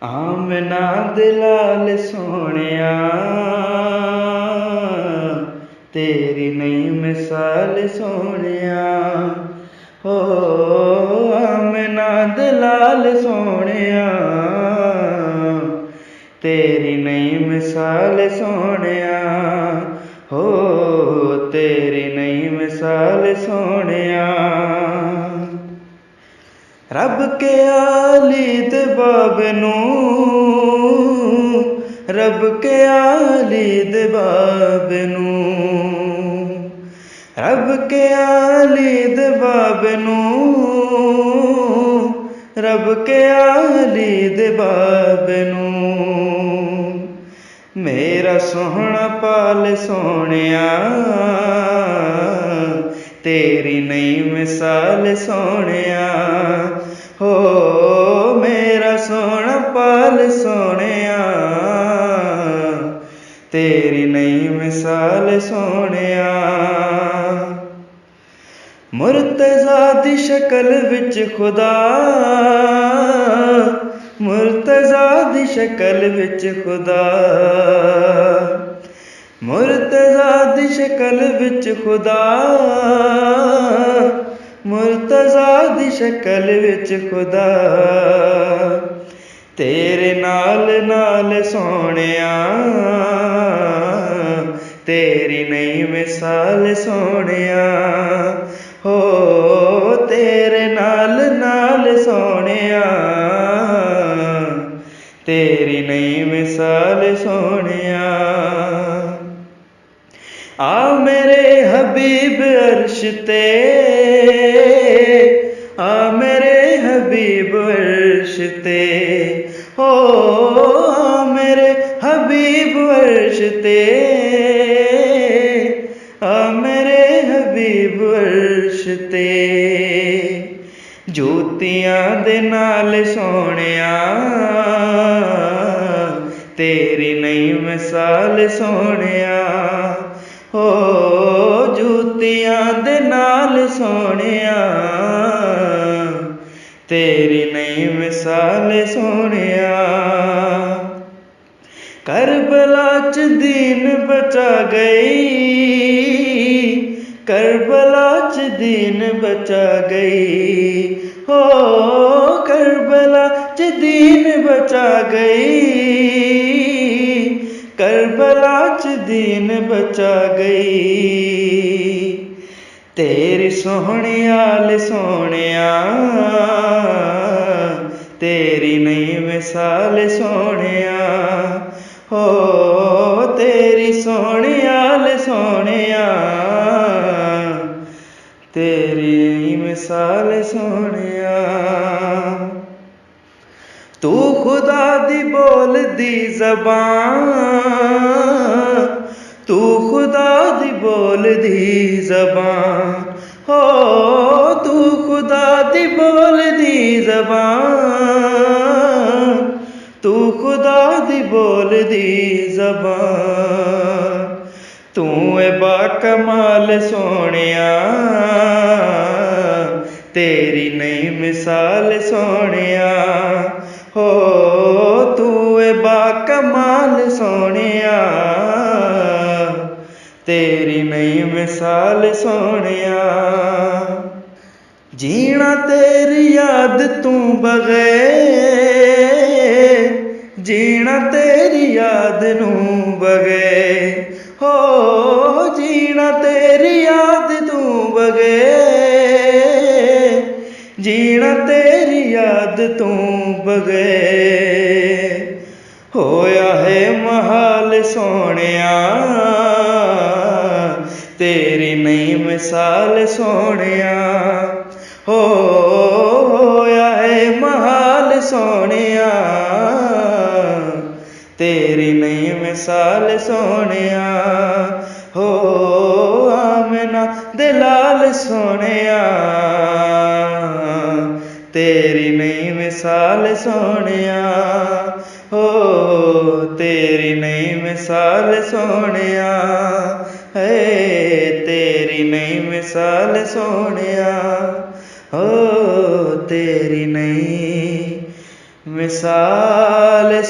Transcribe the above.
आमना दे लाल सोहणिया तेरी नहीं मिसाल सोहणिया हो। आमना दे लाल सोहणिया तेरी नहीं मिसाल सोहणिया हो। तेरी नहीं मिसाल सोहणिया। रब के आली दे बाबे नूं, रब के आली दे बाबे नूं, रब के आली दे बाबे नूं, रब के आली दे बाबे नूं। मेरा सोहना पाल सोहणिया तेरी नहीं मिसाल सोहणिया हो। मेरा सोहना पाल सोहणिया तेरी नहीं मिसाल सोहणिया। मुर्तज़ा दी शक्ल विच खुदा, मुर्तज़ा दी शक्ल विच खुदा, मुर्तज़ा दी शक्ल विच खुदा, मुर्तज़ा दी शक्ल विच खुदा। तेरे नाल नाल सोहणिया तेरी नहीं मिसाल सोहणिया हो। तेरे नाल नाल सोहणिया तेरी नहीं मिसाल सोहणिया। आ मेरे हबीब अर्श ते, आ मेरे हबीब अर्श ते हो। आ मेरे हबीब अर्श ते, आ मेरे हबीब अर्श ते। जूतियां दे नाल सोहणिया तेरी नहीं मिसाल सोहणिया हो। जूतियां दे नाल सोहणिया तेरी नहीं मिसाल सोहणिया। करबला च दीन बचा गई, करबला च दीन बचा गई हो। करबला च दीन बचा गई, करबला च दीन बचा गई। तेरी सोहणी आल सोहणिया तेरी नहीं मिसाल सोहणिया हो। तेरी सोहणी आल सोहणिया तेरी नहीं मिसाल सोहणिया। तू खुदा दी बोल दी ज़बान, तू खुदा दी बोल दी ज़बान हो। तू खुदा दी बोल दी ज़बान, तू खुदा दी बोल दी ज़बान। तू ए बाकमाल सोहणिया तेरी नहीं मिसाल सोहणिया हो। तू ए बाकमाल सोहणिया तेरी नहीं मिसाल सोहणिया। जीना तेरी याद तू बगैर, जीना तेरी याद नू बगैर हो। जीना तेरी याद तू बगैर, जीना तेरी याद तू बगैर। होया है महाल सोहणिया तेरी नहीं मिसाल सोहणिया हो। होया है महाल सोहणिया तेरी नहीं मिसाल सोहणिया हो। आमना दे लाल सोहणिया तेरी नहीं मिसाल सोहणिया हो। तेरी नहीं मिसाल सोहणिया है, तेरी नहीं मिसाल सोहणिया हो। तेरी नहीं ਮਿਸਾਲ